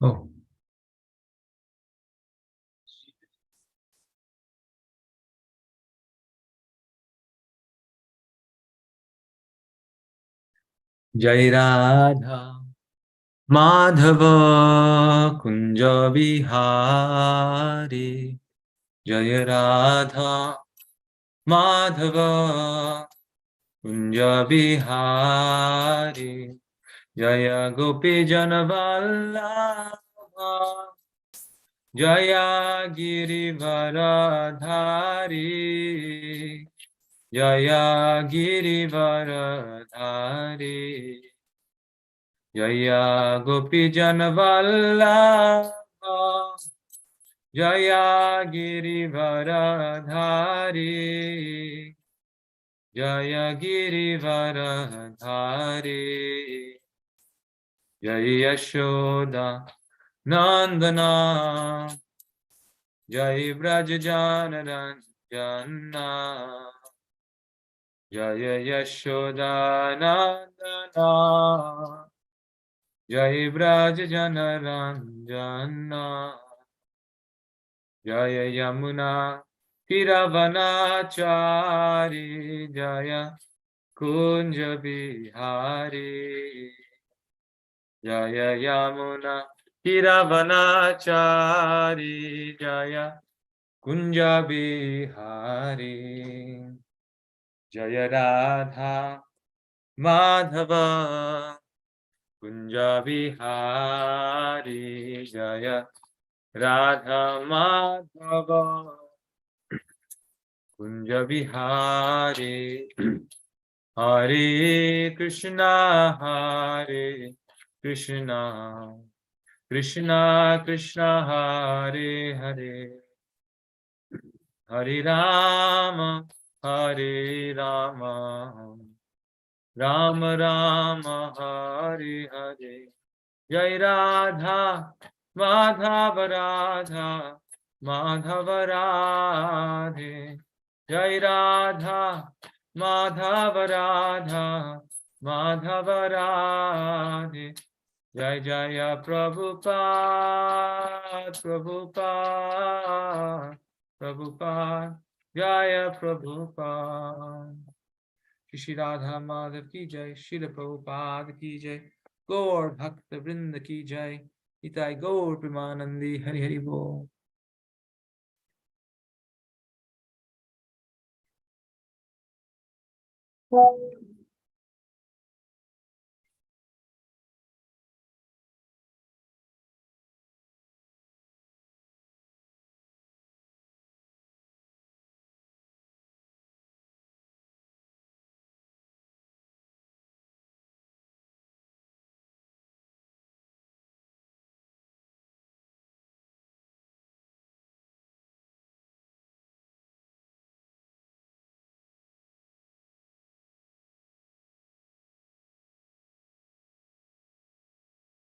Oh. Jai Radha Madhava Kunja Vihari Jai Radha Madhava Kunja Vihari Jaya Gopi Janavallabha Jaya Girivaradhari Jaya Girivaradhari Jaya Gopi Janavallabha Jaya Girivaradhari Jaya Girivaradhari Jaya Yashoda Nandana Jai Brajajana Ranjana Jaya Yashoda Nandana Jai Brajajana Ranjana Jaya Yamuna Tiravanachari Jaya Kunja Bihari Jaya Yamuna Tiravanachari Jaya Kunja Bihari Jaya Radha Madhava Kunja Bihari Jaya Radha Madhava Kunja Bihari Hare Krishna Hare Krishna Krishna Krishna Hare Hare Hare Rama Hare Rama Rama Rama Hare Hare Jai Radha Madhava Radha Madhava Radhe Jai Radha Madhava Radha Madhava Radhe Jai Jaya Prabhupada Prabhupada Prabhupada Jaya Prabhupada Shri Radha Madhav ki jai, Srila Prabhupada ki jai, Gaur Bhakta Vrinda ki jai, Itai Gaur Premanandi Hari Hari Bol.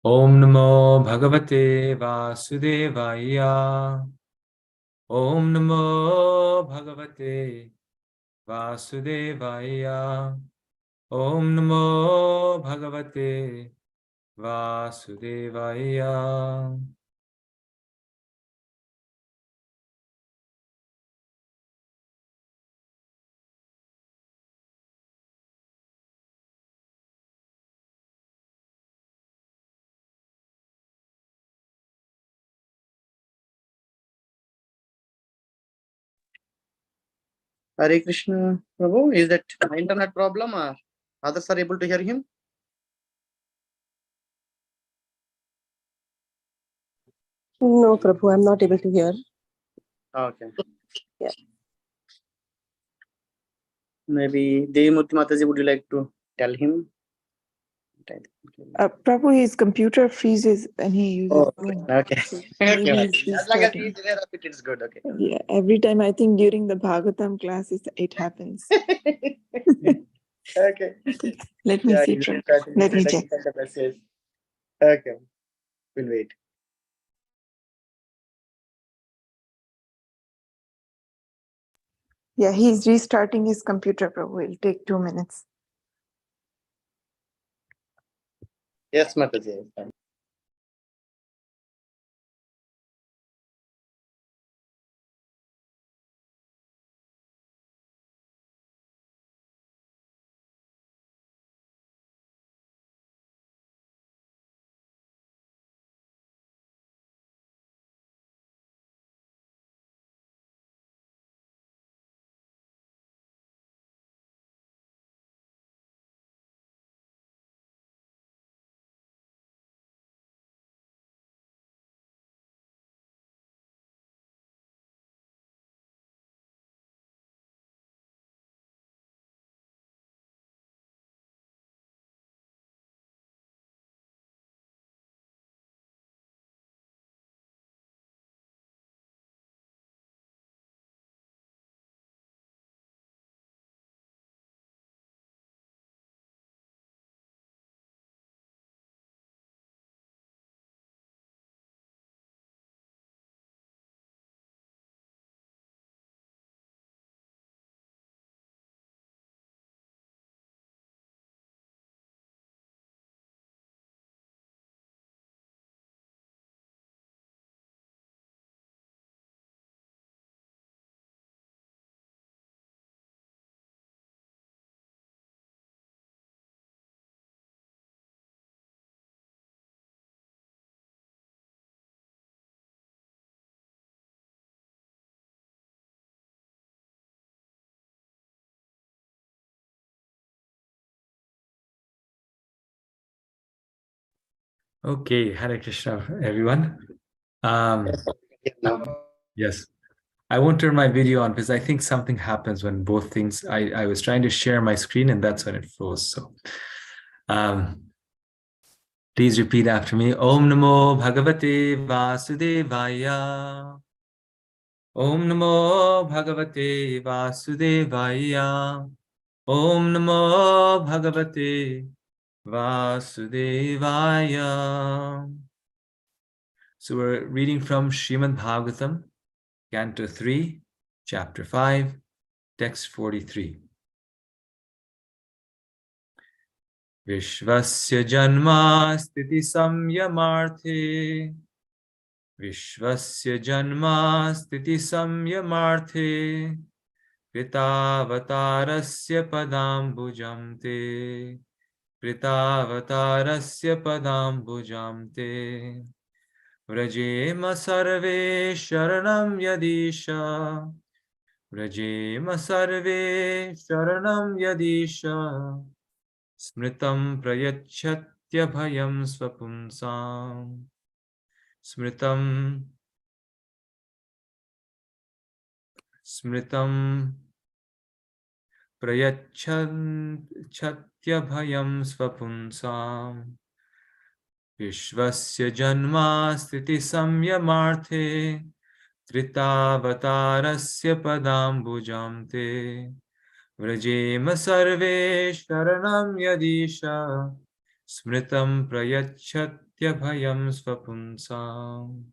Om Namo Bhagavate Vasudevaya. Om Namo Bhagavate Vasudevaya. Om Namo Bhagavate Vasudevaya. Hare Krishna, Prabhu. Is that my internet problem or others are able to hear him? No, Prabhu, I'm not able to hear. Okay. Yeah. Maybe Devamurti Mataji, would you like to tell him? Prabhu, his computer freezes and he uses. Oh, okay. Maybe Okay. he's As long as restarting. he's aware of it, it's good. Okay. Yeah, every time I think during the Bhagavatam classes it happens. Okay. Let me see. Prabhu. Let me check. The message. Okay. We'll wait. Yeah, he's restarting his computer, Prabhu. It'll take 2 minutes. Yes, Mataji. Okay, Hare Krishna, everyone. Now, Yes, I won't turn my video on because I think something happens when both things. I was trying to share my screen and that's when it froze. So, please repeat after me. Om Namo Bhagavate Vasudevaya. Om Namo Bhagavate Vasudevaya. Om Namo Bhagavate Vasudevaya. So we're reading from Srimad Bhagavatam, Canto 3, Chapter 5, Text 43. Vishvasya Janma Sthiti Samyamarthe. Vishvasya Janma Sthiti Samyamarthe. Kritavatarasya Padambujam Te. Kritavatarasya Padambujam Te. Vrajema Sarve Sharanam Yadisha. Vrajema Sarve Sharanam Yadisha. Smritam Prayachatya Bhayam Swapumsam. Smritam Prayachatya Bhayam Swapumsam. Vishvasya Janma Sthiti Samyamarthe. Tritavatarasya Padambujam Te. Vrajema Sarve Sharanam Yadisha. Smritam Prayachatya Bhayam Swapumsam.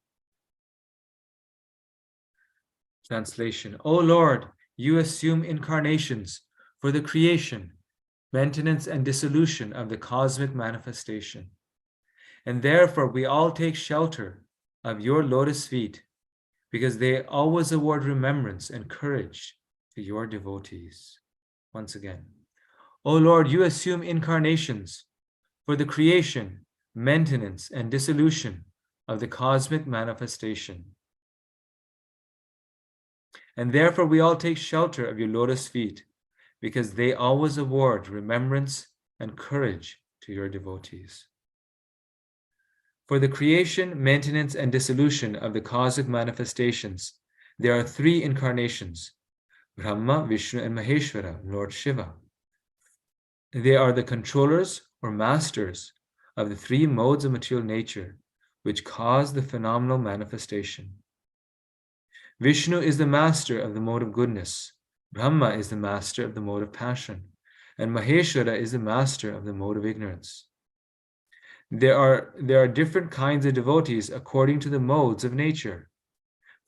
Translation. O Lord, you assume incarnations for the creation, maintenance, and dissolution of the cosmic manifestation. And therefore we all take shelter of your lotus feet, because they always award remembrance and courage to your devotees. Once again. O Lord, you assume incarnations for the creation, maintenance, and dissolution of the cosmic manifestation. And therefore we all take shelter of your lotus feet, because they always award remembrance and courage to your devotees. For the creation, maintenance, and dissolution of the cosmic manifestations, there are three incarnations: Brahma, Vishnu, and Maheshwara, Lord Shiva. They are the controllers or masters of the three modes of material nature which cause the phenomenal manifestation. Vishnu is the master of the mode of goodness, Brahma is the master of the mode of passion, and Maheshwara is the master of the mode of ignorance. There are different kinds of devotees according to the modes of nature.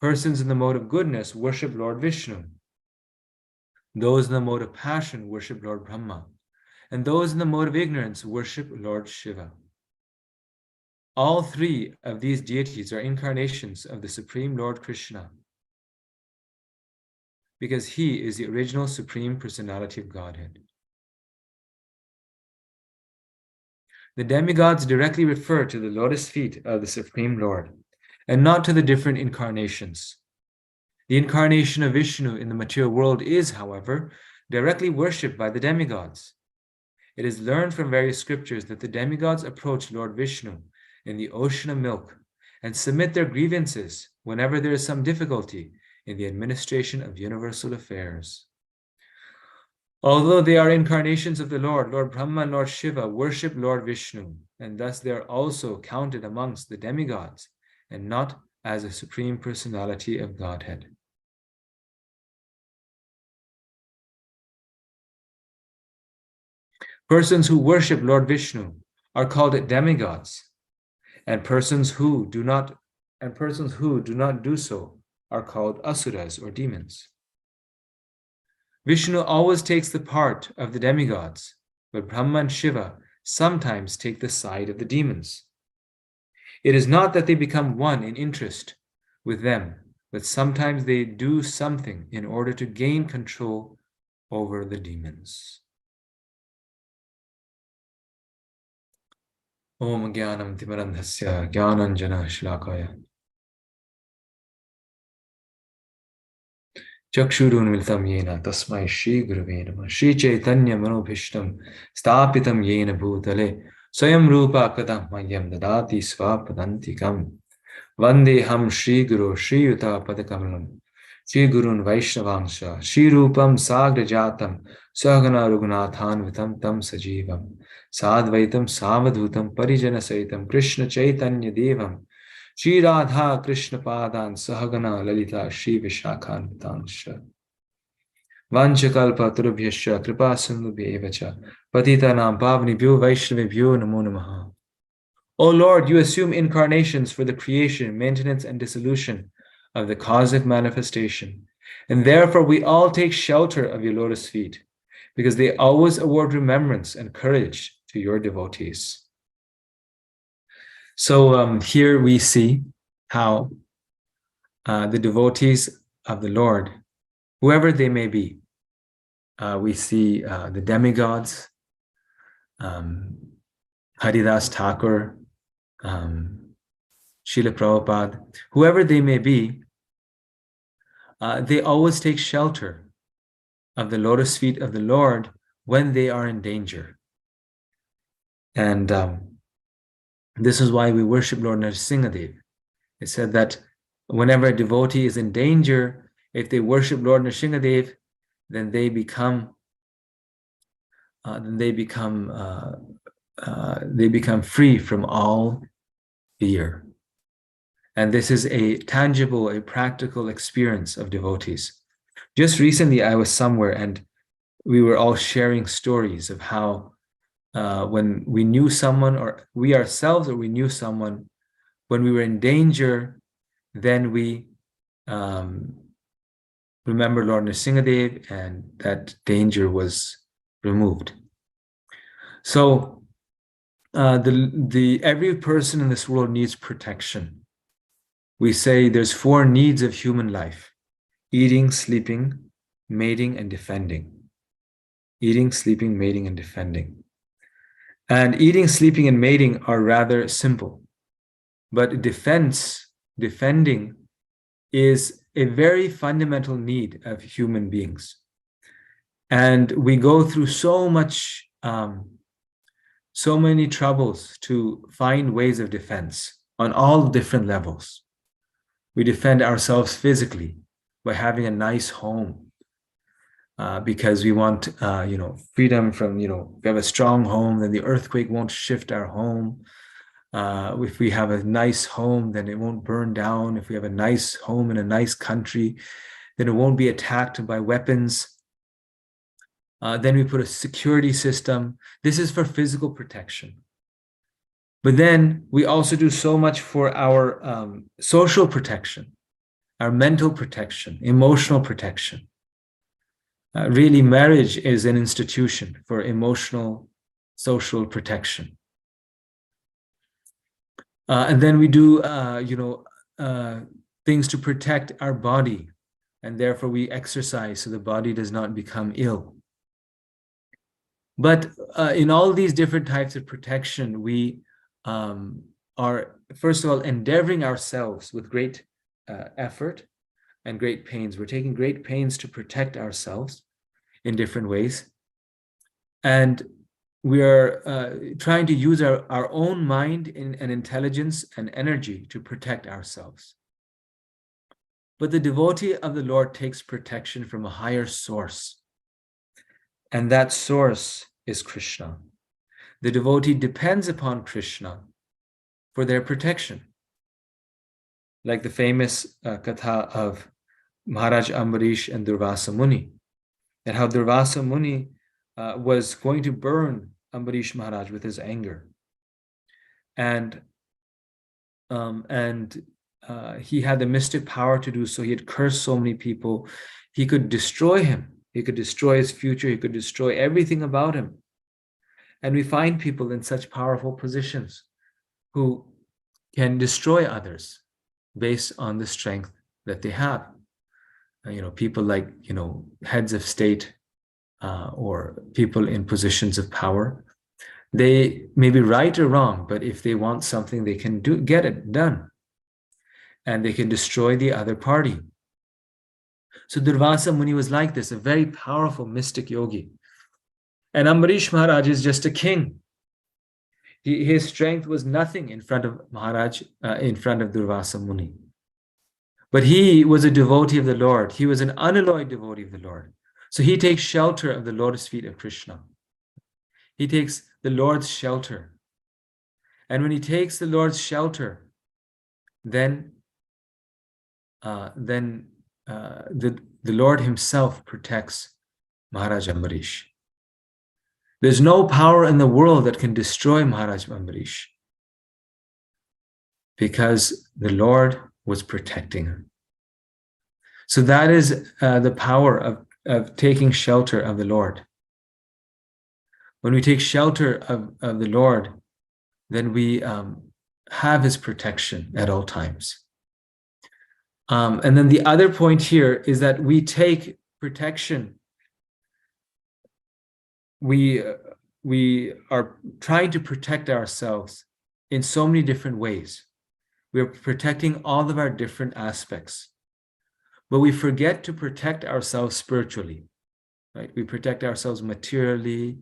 Persons in the mode of goodness worship Lord Vishnu. Those in the mode of passion worship Lord Brahma. And those in the mode of ignorance worship Lord Shiva. All three of these deities are incarnations of the Supreme Lord Krishna, because he is the original Supreme Personality of Godhead. The demigods directly refer to the lotus feet of the Supreme Lord, and not to the different incarnations. The incarnation of Vishnu in the material world is, however, directly worshipped by the demigods. It is learned from various scriptures that the demigods approach Lord Vishnu in the ocean of milk and submit their grievances whenever there is some difficulty in the administration of universal affairs. Although they are incarnations of the Lord, Lord Brahma and Lord Shiva worship Lord Vishnu, and thus they are also counted amongst the demigods and not as a Supreme Personality of Godhead. Persons who worship Lord Vishnu are called demigods, and persons who do not do so are called asuras or demons. Vishnu always takes the part of the demigods, but Brahma and Shiva sometimes take the side of the demons. It is not that they become one in interest with them, but sometimes they do something in order to gain control over the demons. Om Gyanam Timarandhasya Gyananjana Shlakaya Chakshurunmilitam Yena Tasmai Shri Gurave Namah Shri Chaitanya Manobhishtam Stapitam Yena Bhutale Swayam Rupa Kadam Mayam Dadati Svapadantikam Vandeham Shri Guru Shri Yuta Padakamalam Shri Gurun Vaishnavangsha Shri Rupam Sagrajatam Sahagana Rugunathan Vitam Tam Sajivam Sadvaitam Savadhutam Parijana Saitam Krishna Chaitanya Devam Shri Radha Krishna Padan Sahagana Lalita Shri Vishakhan Vitansha Vanchakalpa Turubhyascha Kripa Sindhubhyevacha Patitanam Pavnibhyo Vaishnavibhyo Namo Namaha. O Lord, you assume incarnations for the creation, maintenance, and dissolution of the cosmic manifestation, and therefore we all take shelter of your lotus feet, because they always award remembrance and courage to your devotees. So here we see how the devotees of the Lord, whoever they may be, we see the demigods, Haridas Thakur, Srila Prabhupada, whoever they may be, they always take shelter of the lotus feet of the Lord when they are in danger. And this is why we worship Lord Nrsimhadev. It said that whenever a devotee is in danger, if they worship Lord Nrsimhadev, then they become free from all fear. And this is a tangible, a practical experience of devotees. Just recently, I was somewhere and we were all sharing stories of how when we knew someone, or we ourselves, or we knew someone, when we were in danger, then we remember Lord Nrsimhadev, and that danger was removed. So every person in this world needs protection. We say there's 4 needs of human life: eating, sleeping, mating, and defending. Eating, sleeping, mating, and defending. And eating, sleeping, and mating are rather simple. But defending is a very fundamental need of human beings. And we go through so many troubles to find ways of defense on all different levels. We defend ourselves physically by having a nice home, because we want, freedom from, if we have a strong home, then the earthquake won't shift our home. If we have a nice home, then it won't burn down. If we have a nice home in a nice country, then it won't be attacked by weapons. Then we put a security system. This is for physical protection. But then we also do so much for our social protection, our mental protection, emotional protection. Really, marriage is an institution for emotional, social protection. And then we do, things to protect our body, and therefore we exercise so the body does not become ill. But in all these different types of protection, we are, first of all, endeavoring ourselves with great effort and great pains. We're taking great pains to protect ourselves in different ways. And we are trying to use our own mind and intelligence and energy to protect ourselves. But the devotee of the Lord takes protection from a higher source. And that source is Krishna. The devotee depends upon Krishna for their protection. Like the famous katha of Maharaj Ambarish and Durvasa Muni, and how Durvasa Muni was going to burn Ambarish Maharaj with his anger. And he had the mystic power to do so. He had cursed so many people. He could destroy him. He could destroy his future. He could destroy everything about him. And we find people in such powerful positions who can destroy others based on the strength that they have. People like, heads of state or people in positions of power. They may be right or wrong, but if they want something, they can get it done. And they can destroy the other party. So Durvasa Muni was like this, a very powerful mystic yogi. And Ambarish Maharaj is just a king. His strength was nothing in front of Maharaj, in front of Durvasa Muni. But he was a devotee of the Lord. He was an unalloyed devotee of the Lord. So he takes shelter of the lotus feet of Krishna. He takes the Lord's shelter. And when he takes the Lord's shelter, then the Lord himself protects Maharaj Ambarish. There's no power in the world that can destroy Maharaj Ambarish, because the Lord was protecting him. So that is the power of taking shelter of the Lord. When we take shelter of the Lord, then we have his protection at all times. And then the other point here is that we take protection. We are trying to protect ourselves in so many different ways. We are protecting all of our different aspects, but we forget to protect ourselves spiritually, right? We protect ourselves materially,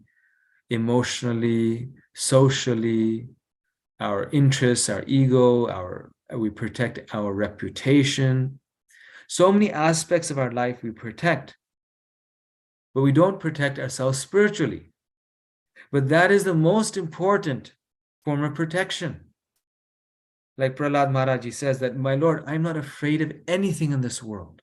emotionally, socially, our interests, our ego, we protect our reputation. So many aspects of our life we protect, but we don't protect ourselves spiritually. But that is the most important form of protection. Like Prahlad Maharaj says that, my Lord, I'm not afraid of anything in this world.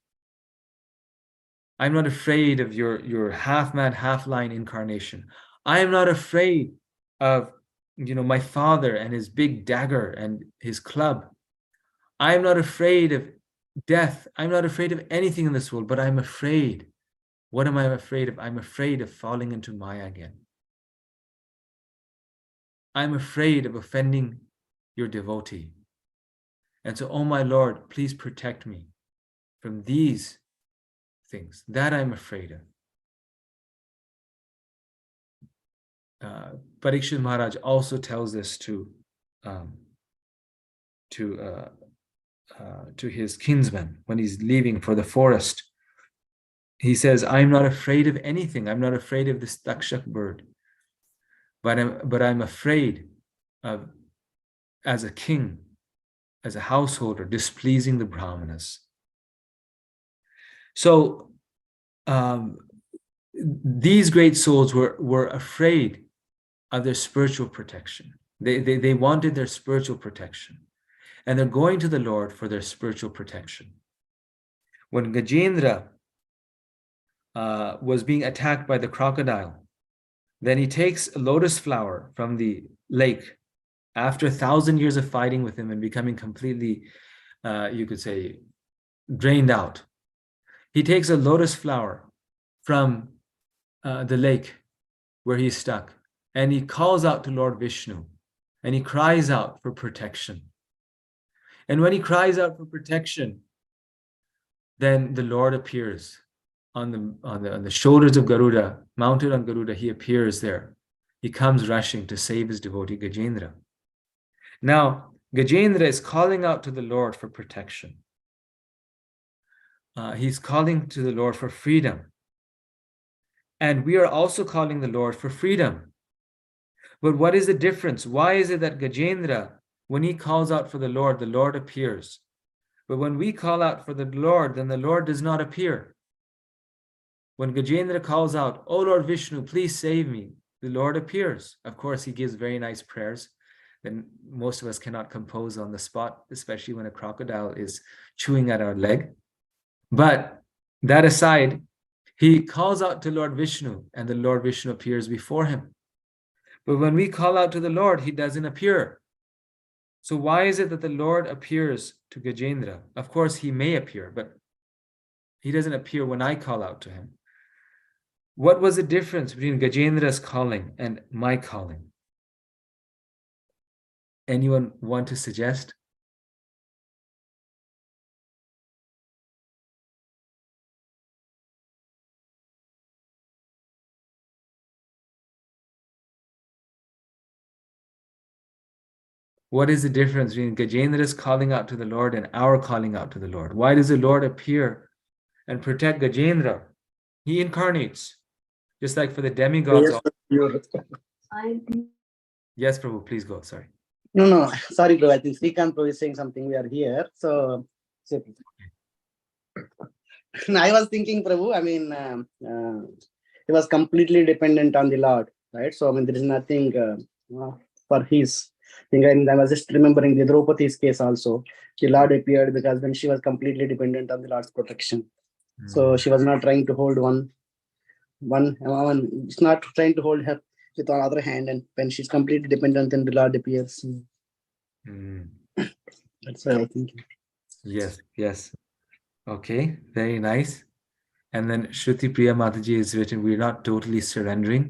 I'm not afraid of your half-man, half-lion incarnation. I am not afraid of my father and his big dagger and his club. I'm not afraid of death. I'm not afraid of anything in this world, but I'm afraid. What am I afraid of? I'm afraid of falling into Maya again. I'm afraid of offending your devotee. And so, oh my Lord, please protect me from these things that I'm afraid of. Parikshit Maharaj also tells this to his kinsman when he's leaving for the forest. He says, I'm not afraid of anything. I'm not afraid of this takshak bird. But I'm afraid of, as a king, as a householder, displeasing the Brahmanas. So these great souls were afraid of their spiritual protection. They wanted their spiritual protection. And they're going to the Lord for their spiritual protection. When Gajendra was being attacked by the crocodile, then he takes a lotus flower from the lake after 1,000 years of fighting with him and becoming completely, you could say, drained out. He takes a lotus flower from the lake where he's stuck, and he calls out to Lord Vishnu, and he cries out for protection. And when he cries out for protection, then the Lord appears on the shoulders of Garuda, mounted on Garuda. He appears there. He comes rushing to save his devotee Gajendra. Now, Gajendra is calling out to the Lord for protection. He's calling to the Lord for freedom. And we are also calling the Lord for freedom. But what is the difference? Why is it that Gajendra, when he calls out for the Lord appears? But when we call out for the Lord, then the Lord does not appear. When Gajendra calls out, "Oh Lord Vishnu, please save me," the Lord appears. Of course, he gives very nice prayers that most of us cannot compose on the spot, especially when a crocodile is chewing at our leg. But that aside, he calls out to Lord Vishnu, and the Lord Vishnu appears before him. But when we call out to the Lord, he doesn't appear. So why is it that the Lord appears to Gajendra? Of course, he may appear, but he doesn't appear when I call out to him. What was the difference between Gajendra's calling and my calling? Anyone want to suggest? What is the difference between Gajendra's calling out to the Lord and our calling out to the Lord? Why does the Lord appear and protect Gajendra? He incarnates, just like for the demigods. Yes, Prabhu, please go. Sorry. No, sorry, bro. I think Srikanth Prabhu is saying something. We are here, so. I was thinking, Prabhu. I mean, he was completely dependent on the Lord, right? So I mean, there is nothing for his thing. And I was just remembering the Draupadi's case also. The Lord appeared because when she was completely dependent on the Lord's protection, so she was not trying to hold one. It's not trying to hold her with one other hand, and when she's completely dependent, then the Lord appears. That's what I think. Yes. Okay, very nice. And then Shruti Priya Mataji has written, we're not totally surrendering.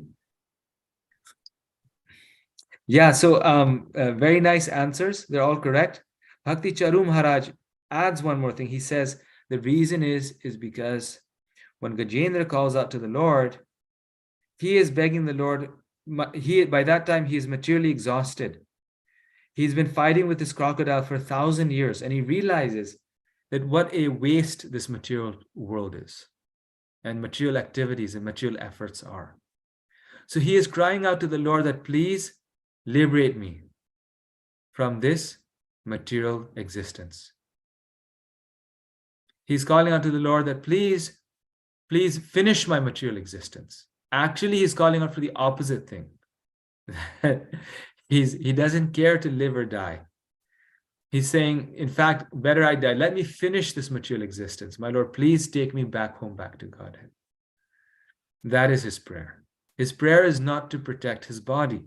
Yeah, so very nice answers. They're all correct. Bhakti Charu Maharaj adds one more thing. He says, the reason is because when Gajendra calls out to the Lord, he is begging the Lord. By that time, he is materially exhausted. He's been fighting with this crocodile for 1,000 years, and he realizes that what a waste this material world is, and material activities and material efforts are. So he is crying out to the Lord that, please liberate me from this material existence. He's calling out to the Lord that, please finish my material existence. Actually, he's calling out for the opposite thing. He doesn't care to live or die. He's saying, in fact, better I die. Let me finish this material existence. My Lord, please take me back home, back to Godhead. That is his prayer. His prayer is not to protect his body.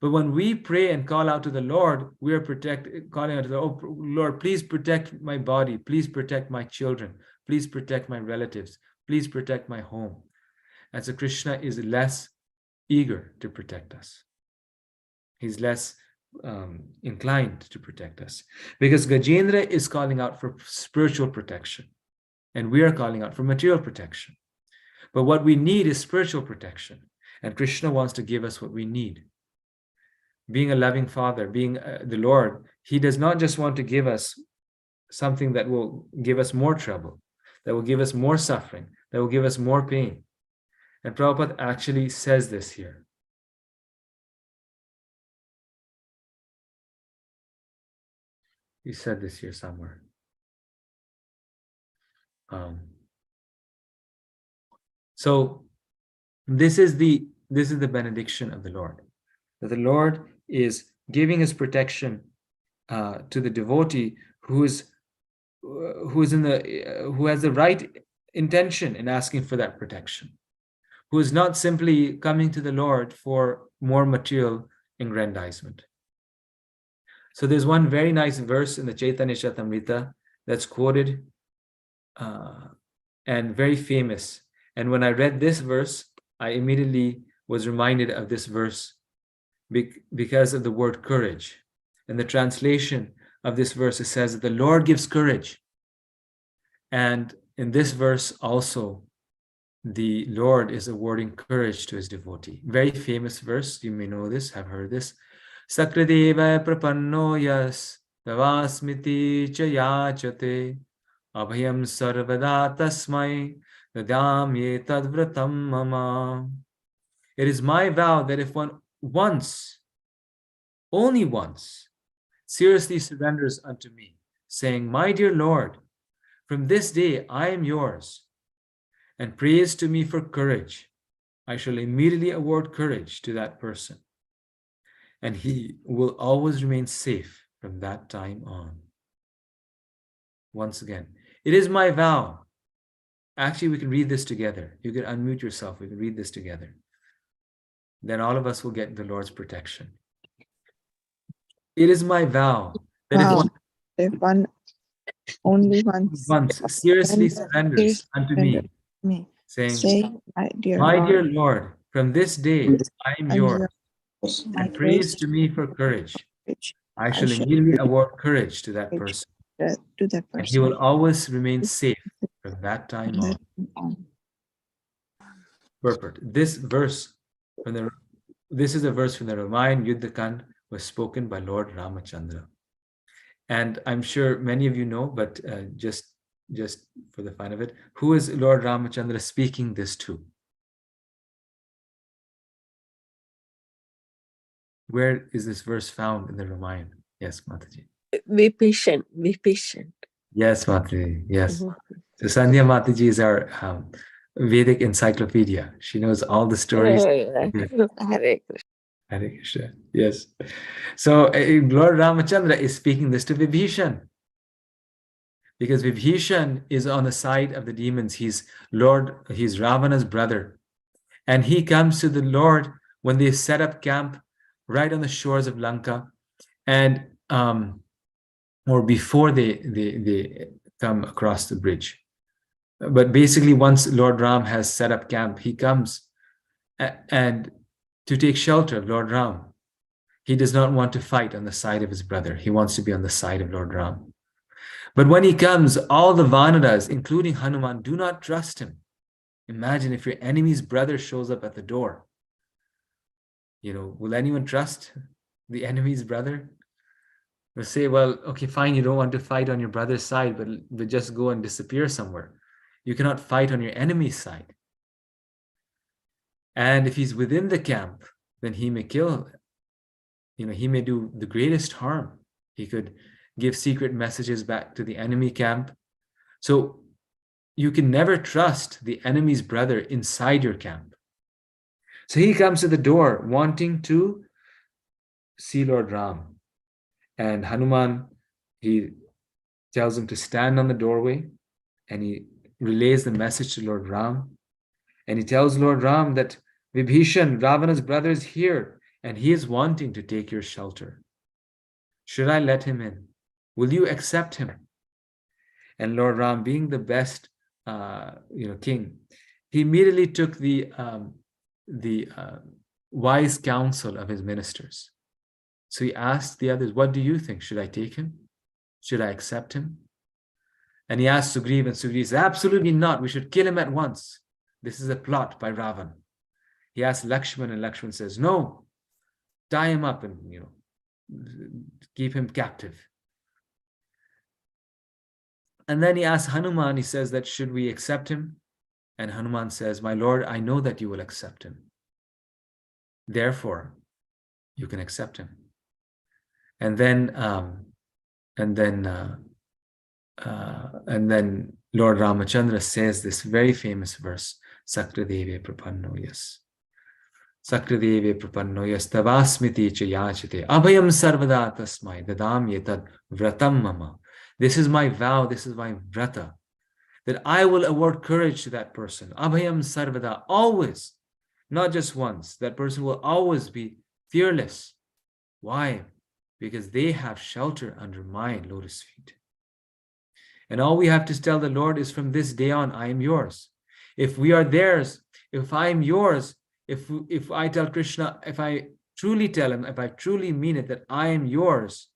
But when we pray and call out to the Lord, we are calling out to the Lord, oh, Lord, please protect my body. Please protect my children. Please protect my relatives. Please protect my home. And so Krishna is less eager to protect us. He's less inclined to protect us, because Gajendra is calling out for spiritual protection and we are calling out for material protection. But what we need is spiritual protection, and Krishna wants to give us what we need. Being a loving father, being the Lord, he does not just want to give us something that will give us more trouble, that will give us more suffering, that will give us more pain. And Prabhupada actually says this here. He said this here somewhere. So this is the benediction of the Lord. That the Lord is giving his protection to the devotee who has the right intention in asking for that protection, who is not simply coming to the Lord for more material aggrandizement. So there's one very nice verse in the Chaitanya Charitamrita that's quoted and very famous. And when I read this verse, I immediately was reminded of this verse because of the word courage. And the translation of this verse, it says that the Lord gives courage. And in this verse also, the Lord is awarding courage to his devotee. Very famous verse, you may know this, have heard this. Sakradeva prapanno yas tavasmiti cha yachate abhayam sarvada tasmai dadamye tadvratam mama. It is my vow that if one once, only once, seriously surrenders unto me, saying, my dear Lord, from this day I am yours, and prays to me for courage, I shall immediately award courage to that person, and he will always remain safe from that time on. Once again, it is my vow. Actually, we can read this together. You can unmute yourself. We can read this together. Then all of us will get the Lord's protection. It is my vow that if one only once seriously surrenders unto me, saying, my dear Lord, from this day I am yours, and prays to me for courage, I shall immediately award courage to that person, and he will always remain safe from that time on. Perfect. This is a verse from the Ramayana Yuddhakand, was spoken by Lord Ramachandra. And I'm sure many of you know, but just for the fun of it, who is Lord Ramachandra speaking this to? Where is this verse found in the Ramayana? Yes, Mataji. Be patient, be patient. Yes, Mataji, yes. So Sandhya Mataji is our Vedic encyclopedia. She knows all the stories. Hare Krishna. Hare Krishna. Yes. So Lord Ramachandra is speaking this to Vibhishan, because Vibhishan is on the side of the demons. He's Ravana's brother. And he comes to the Lord when they set up camp right on the shores of Lanka, and or before they come across the bridge. But basically, once Lord Ram has set up camp, he comes and to take shelter of Lord Ram. He does not want to fight on the side of his brother. He wants to be on the side of Lord Ram. But when he comes, all the Vanaras, including Hanuman, do not trust him. Imagine if your enemy's brother shows up at the door. Will anyone trust the enemy's brother? They'll say, well, okay, fine, you don't want to fight on your brother's side, but just go and disappear somewhere. You cannot fight on your enemy's side. And if he's within the camp, then he may kill. He may do the greatest harm. He could give secret messages back to the enemy camp. So you can never trust the enemy's brother inside your camp. So he comes to the door wanting to see Lord Ram. And Hanuman, he tells him to stand on the doorway, and he relays the message to Lord Ram. And he tells Lord Ram that Vibhishan, Ravana's brother, is here, and he is wanting to take your shelter. Should I let him in? Will you accept him? And Lord Ram, being the best, king, he immediately took the wise counsel of his ministers. So he asked the others, what do you think? Should I take him? Should I accept him? And he asked Sugriva, and Sugriva said, absolutely not. We should kill him at once. This is a plot by Ravan. He asked Lakshman, and Lakshman says, no, tie him up and, keep him captive. And then he asked Hanuman, he says that, should we accept him? And Hanuman says, my Lord, I know that you will accept him. Therefore, you can accept him. And then Lord Ramachandra says this very famous verse, Sakradeve prapanno yas. Sakradeve prapanno yas tavasmiti cha yachate abhayam sarvada tasmai dadamye tad vratam mama. This is my vow, this is my vrata, that I will award courage to that person. Abhayam sarvada, always, not just once. That person will always be fearless. Why? Because they have shelter under my lotus feet. And all we have to tell the Lord is, from this day on, I am yours. If we are theirs, if I am yours, if I tell Krishna, if I truly tell him, if I truly mean it, that I am yours,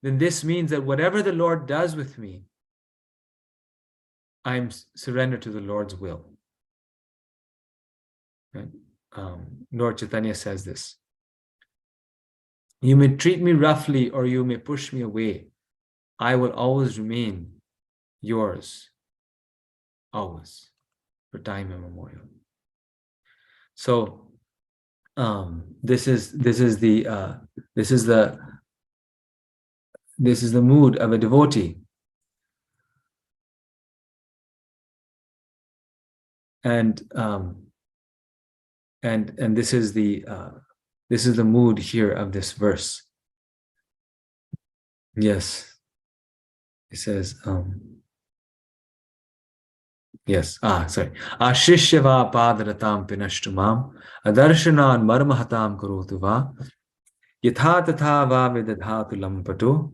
then this means that whatever the Lord does with me, I'm surrendered to the Lord's will. Right? Lord Chaitanya says this. You may treat me roughly or you may push me away. I will always remain yours, always, for time immemorial. So this is the mood of a devotee. And this is the mood here of this verse. Yes, it says yes. Sorry. Ashishyava padaratam pinashtumam adarshanan marmahatam karotu va yatha tatha va vidadhatu lampato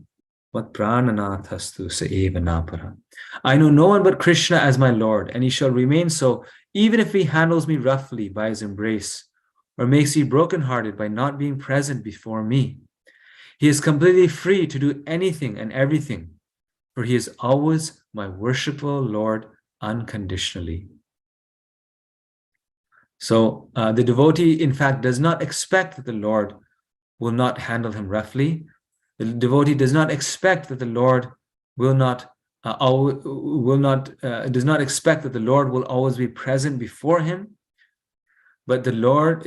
vat prananathastu sa eva napara. I know no one but Krishna as my Lord, and he shall remain so, even if he handles me roughly by his embrace, or makes me brokenhearted by not being present before me. He is completely free to do anything and everything, for he is always my worshipful Lord unconditionally. So the devotee, in fact, does not expect that the Lord will not handle him roughly. The devotee does not expect that the Lord does not expect that the Lord will always be present before him. But the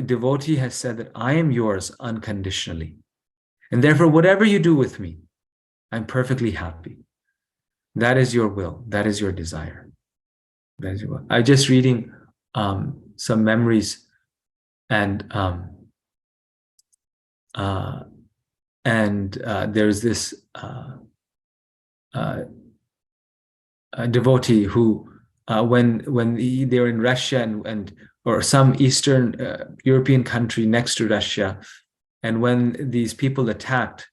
devotee has said that I am yours unconditionally. And therefore, whatever you do with me, I'm perfectly happy. That is your will. That is your desire. That is your will. I'm just reading some memories, and there's this a devotee who, when they were in Russia or some Eastern European country next to Russia, and when these people attacked,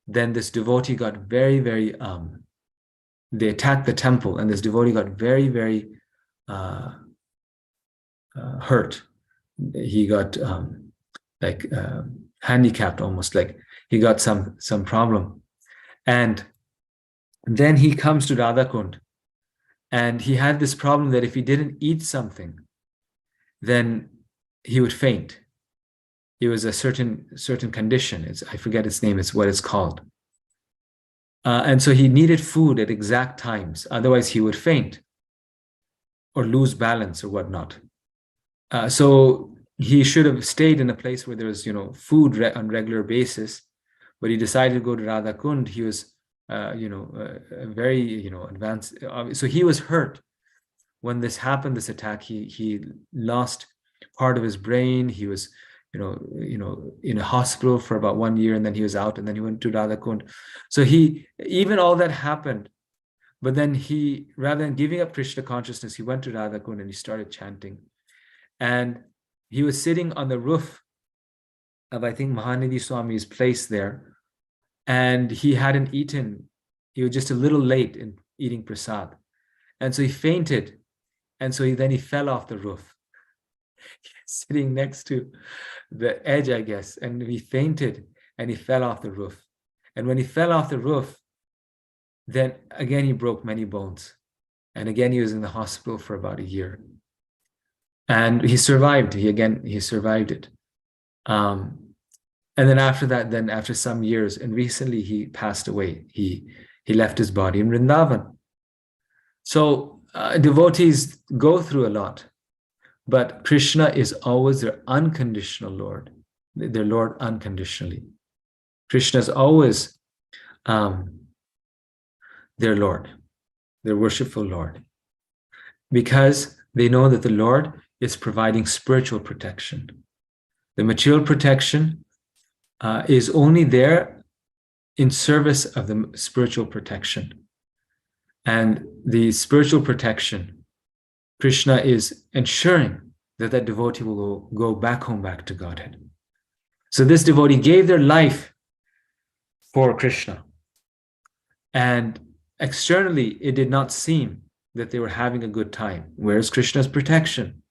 then this devotee got very, very, they attacked the temple, and this devotee got very, very hurt. He got handicapped, almost, like he got some problem. And then he comes to Radhakund, and he had this problem that if he didn't eat something, then he would faint. It was a certain condition. I forget its name. It's what it's called. And so he needed food at exact times. Otherwise, he would faint or lose balance or whatnot. So he should have stayed in a place where there was, food on regular basis. But he decided to go to Radhakund. He was, very, advanced. So he was hurt when this happened. This attack. He lost part of his brain. He was, in a hospital for about 1 year, and then he was out, and then he went to Radhakund. So even all that happened, but then he, rather than giving up Krishna consciousness, he went to Radhakund and he started chanting. And he was sitting on the roof of, I think, Mahanidhi Swami's place there, and he hadn't eaten. He was just a little late in eating prasad. And so he fainted, and so he fell off the roof, sitting next to the edge, I guess, and he fainted and he fell off the roof. And when he fell off the roof, then again he broke many bones, and again he was in the hospital for about a year, and he survived. He survived it, and then after that, after some years, and recently he passed away. He left his body in Vrindavan. So devotees go through a lot. But Krishna is always their unconditional Lord, their Lord unconditionally. Krishna is always their Lord, their worshipful Lord, because they know that the Lord is providing spiritual protection. The material protection is only there in service of the spiritual protection. And the spiritual protection, Krishna is ensuring that devotee will go back home, back to Godhead. So this devotee gave their life for Krishna. And externally, it did not seem that they were having a good time. Where's Krishna's protection?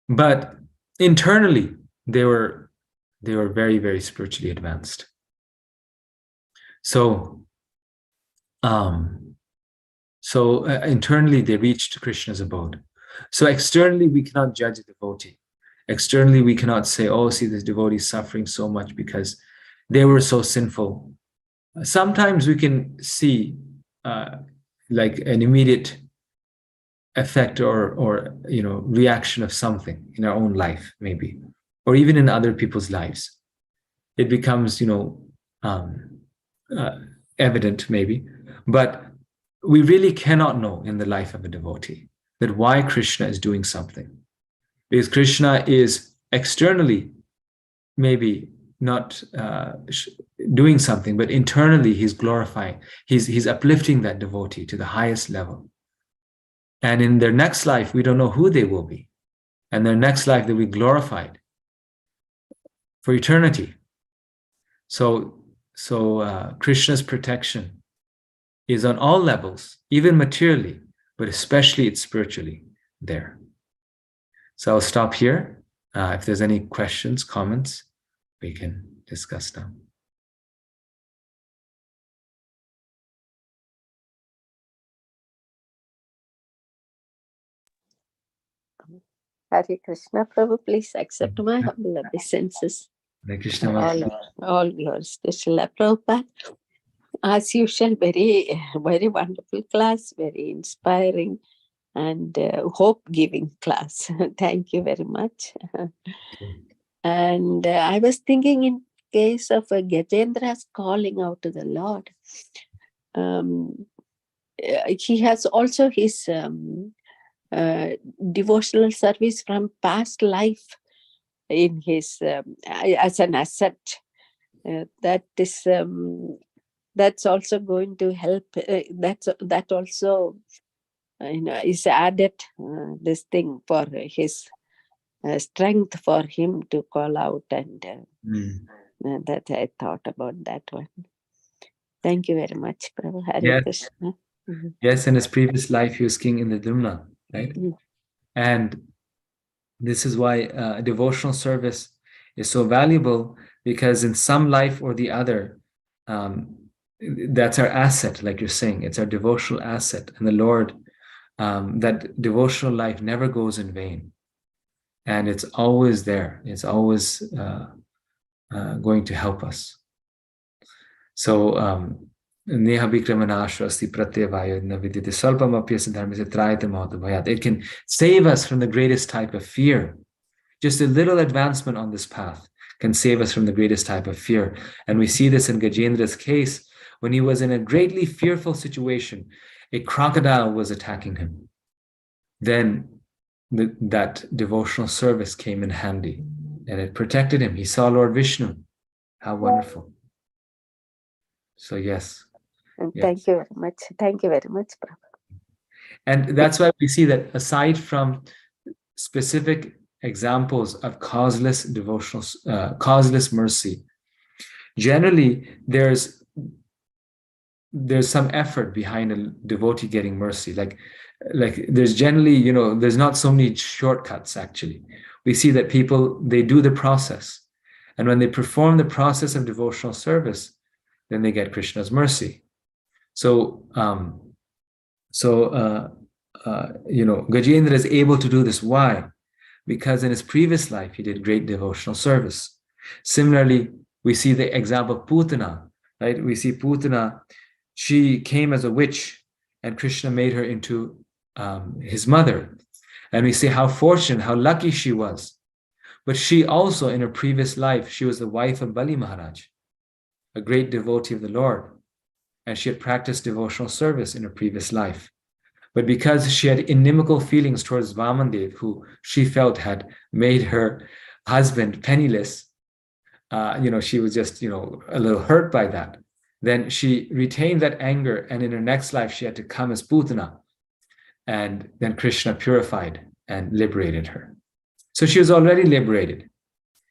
But internally, they were they were very, very spiritually advanced. So, internally they reached Krishna's abode. So externally we cannot judge a devotee. Externally we cannot say, oh, see, this devotee is suffering so much because they were so sinful. Sometimes we can see like an immediate effect or reaction of something in our own life, maybe, or even in other people's lives. It becomes evident, maybe, but we really cannot know in the life of a devotee that why Krishna is doing something, because Krishna is externally maybe not doing something, but internally he's glorifying, he's uplifting that devotee to the highest level. And in their next life, we don't know who they will be. And their next life, they'll be glorified for eternity. So Krishna's protection is on all levels, even materially, but especially it's spiritually there. So I'll stop here. If there's any questions, comments, we can discuss now. Hare Krishna, Prabhu, please accept my humble obeisances. Hare Krishna. All glories to Srila Prabhupada. As usual, very, very wonderful class, very inspiring and hope-giving class. Thank you very much. And I was thinking, in case of Gajendra's calling out to the Lord, he has also his devotional service from past life in his as an asset. That is that's also going to help. That also is added this thing for his strength for him to call out, and that I thought about that one. Thank you very much, Prabhu. Hare Krishna. Yes, in his previous life, he was king in the Dumna, right? And this is why devotional service is so valuable, because in some life or the other, that's our asset, like you're saying, it's our devotional asset. And the Lord, that devotional life never goes in vain. And it's always there. It's always going to help us. So, it can save us from the greatest type of fear. Just a little advancement on this path can save us from the greatest type of fear. And we see this in Gajendra's case, when he was in a greatly fearful situation. A crocodile was attacking him. Then that devotional service came in handy, and it protected him. He saw Lord Vishnu. How wonderful. So yes. And thank you very much. Thank you very much, Prabhu. And that's why we see that aside from specific examples of causeless devotional, causeless mercy, generally there's some effort behind a devotee getting mercy. Like there's generally, there's not so many shortcuts actually. We see that people, they do the process. And when they perform the process of devotional service, then they get Krishna's mercy. So, Gajendra is able to do this. Why? Because in his previous life, he did great devotional service. Similarly, we see the example of Putana, right? We see Putana, she came as a witch and Krishna made her into his mother. And we see how fortunate, how lucky she was. But she also, in her previous life, she was the wife of Bali Maharaj, a great devotee of the Lord. And she had practiced devotional service in her previous life. But because she had inimical feelings towards Vamandev, who she felt had made her husband penniless, she was just, a little hurt by that. Then she retained that anger, and in her next life, she had to come as Putana. And then Krishna purified and liberated her. So she was already liberated.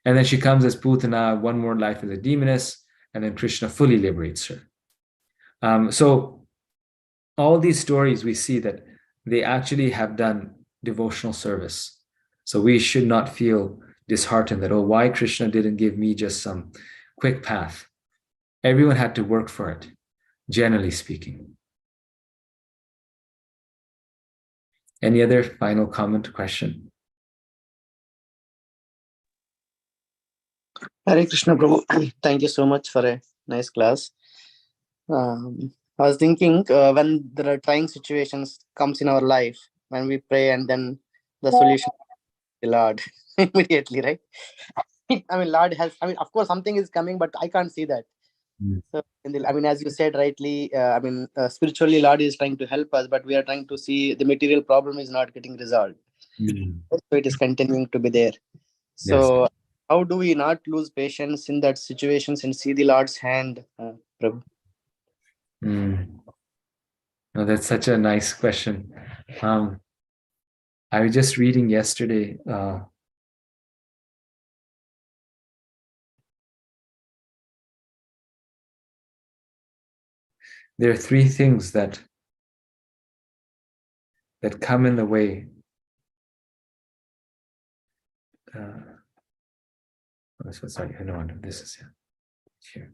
And then she comes as Putana, one more life as a demoness, and then Krishna fully liberates her. So all these stories, we see that they actually have done devotional service. So we should not feel disheartened that, oh, why Krishna didn't give me just some quick path. Everyone had to work for it, generally speaking. Any other final comment or question? Hare Krishna, Prabhu. Thank you so much for a nice class. I was thinking when there are trying situations comes in our life, when we pray and then the solution is the Lord immediately, right? I mean, Lord has, I mean, of course, something is coming, but I can't see that. So, I mean, as you said rightly, spiritually, Lord is trying to help us, but we are trying to see the material problem is not getting resolved. So it is continuing to be there. So, how do we not lose patience in that situations and see the Lord's hand, Prabhu? No, that's such a nice question. I was just reading yesterday. There are three things that come in the way. Sorry, I know this is here.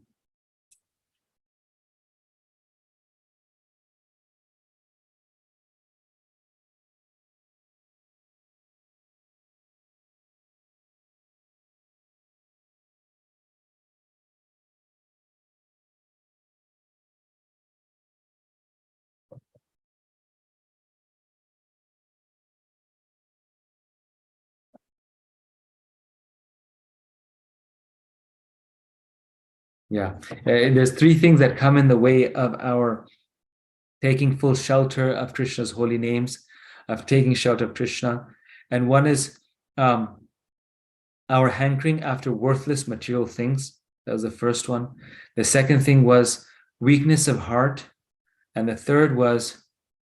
Yeah, there's three things that come in the way of our taking full shelter of Krishna's holy names, of taking shelter of Krishna. And one is our hankering after worthless material things. That was the first one. The second thing was weakness of heart. And the third was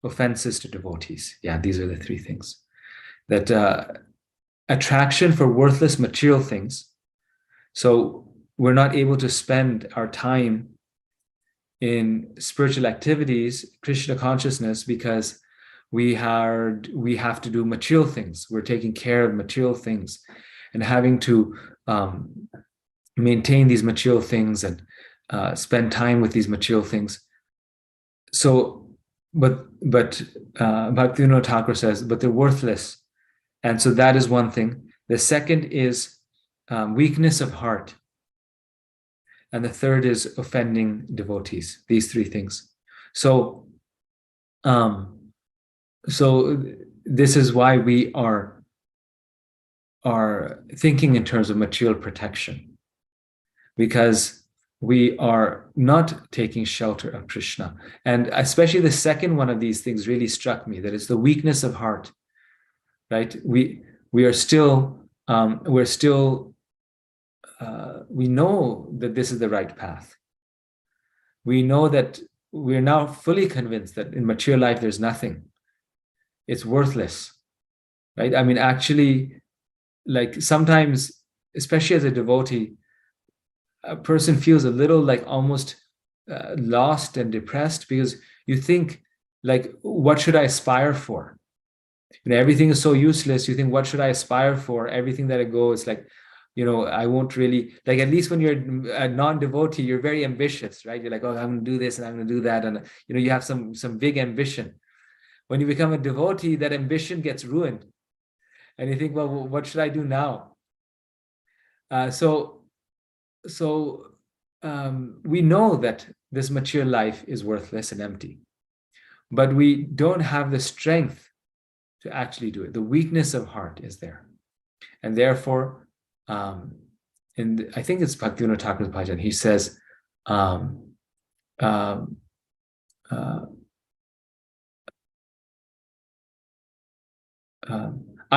offenses to devotees. Yeah, these are the three things. That attraction for worthless material things. So we're not able to spend our time in spiritual activities, Krishna consciousness, because we have to do material things. We're taking care of material things and having to maintain these material things and spend time with these material things. So, but Bhaktivinoda Thakur says, but they're worthless. And so that is one thing. The second is weakness of heart. And the third is offending devotees, these three things. So, this is why we are thinking in terms of material protection, because we are not taking shelter of Krishna. And especially the second one of these things really struck me, that is the weakness of heart, right? We are still, we know that this is the right path. We know that we're now fully convinced that in material life, there's nothing. It's worthless, right? I mean, actually, like sometimes, especially as a devotee, a person feels a little like almost lost and depressed, because you think, like, what should I aspire for? You know, everything is so useless. You think, what should I aspire for? Everything that I go is like, you know, I won't really, like, at least when you're a non-devotee, you're very ambitious, right? You're like, oh, I'm going to do this and I'm going to do that. And, you know, you have some big ambition. When you become a devotee, that ambition gets ruined. And you think, well, what should I do now? So we know that this material life is worthless and empty, but we don't have the strength to actually do it. The weakness of heart is there. And therefore, and I think it's Bhaktivinoda Thakur's bhajan, he says, I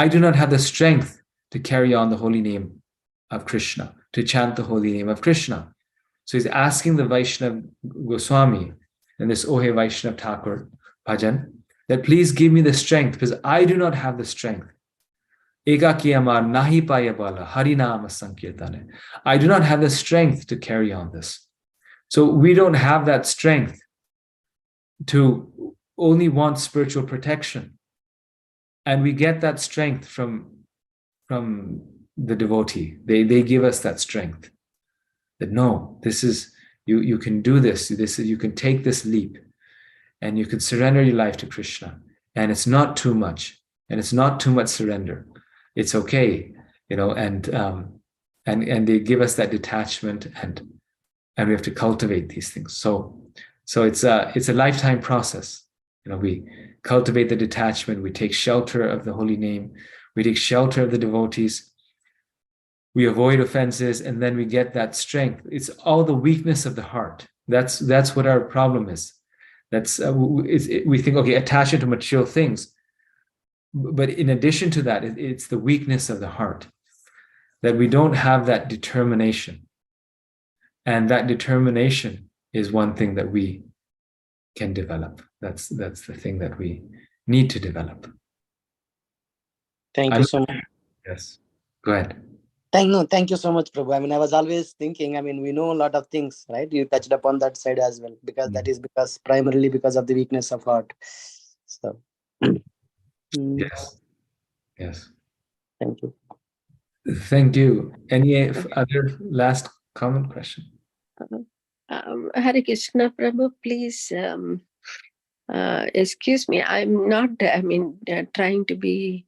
do not have the strength to carry on the holy name of Krishna, to chant the holy name of Krishna. So he's asking the Vaishnav Goswami and this Ohe Vaishnav Thakur bhajan that please give me the strength, because I do not have the strength. Ekaki amar nahi paya bala harinama sankirtane. I do not have the strength to carry on this. So we don't have that strength to only want spiritual protection. And we get that strength from the devotee. They give us that strength. That no, this is you can do this. You can take this leap, and you can surrender your life to Krishna. And it's not too much, and it's not too much surrender. It's okay, and they give us that detachment, and we have to cultivate these things. So it's a lifetime process. We cultivate the detachment. We take shelter of the holy name. We take shelter of the devotees. We avoid offenses, and then we get that strength. It's all the weakness of the heart. That's what our problem is. We think, okay, attach it to material things. But in addition to that, it's the weakness of the heart, that we don't have that determination. And that determination is one thing that we can develop. That's the thing that we need to develop. Thank you so much. Yes. Go ahead. Thank you so much, Prabhu. I mean, I was always thinking, we know a lot of things, right? You touched upon that side as well, because that is primarily because of the weakness of heart. So, Yes. Thank you. Thank you. Any other last comment, question? Hare Krishna, Prabhu, please excuse me. I'm not, trying to be,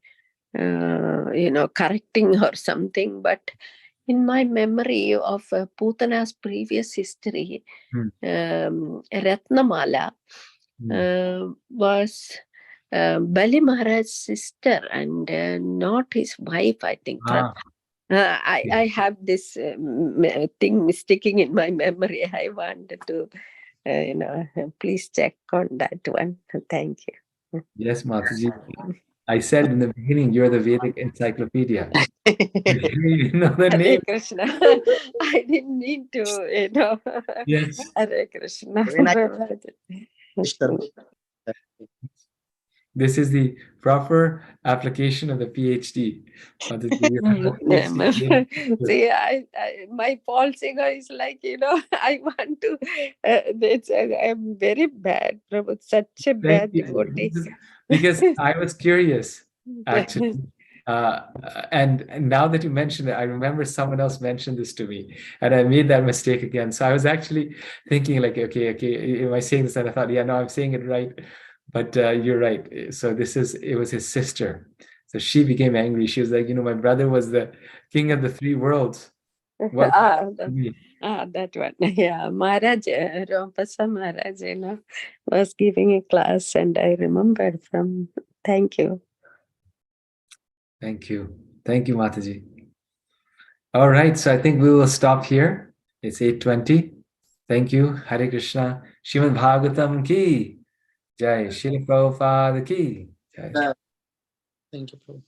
correcting or something, but in my memory of Putana's previous history, Ratnamala was Bali Maharaj's sister and not his wife, I think. I have this thing sticking in my memory. I wanted to, please check on that one. Thank you. Yes, Mataji. I said in the beginning, you're the Vedic encyclopedia. You know the Hare name. Krishna. I didn't mean to, Yes. Hare Krishna. This is the proper application of the PhD. See, my Paul Singer is like, I want to, I'm very bad, Prabhu, such a bad devotee. Because I was curious, actually. And now that you mentioned it, I remember someone else mentioned this to me, and I made that mistake again. So I was actually thinking, like, okay, am I saying this? And I thought, yeah, no, I'm saying it right. But you're right. So it was his sister. So she became angry. She was like, my brother was the king of the three worlds. That one. Yeah, Maharaj, Rampasa Maharaj, was giving a class, and I remembered from. Thank you. Thank you. Thank you, Mataji. All right, so I think we will stop here. It's 8:20. Thank you. Hare Krishna. Srimad Bhagavatam ki Jai. Srila Prabhupada ki Jai. Thank you, Prabhu.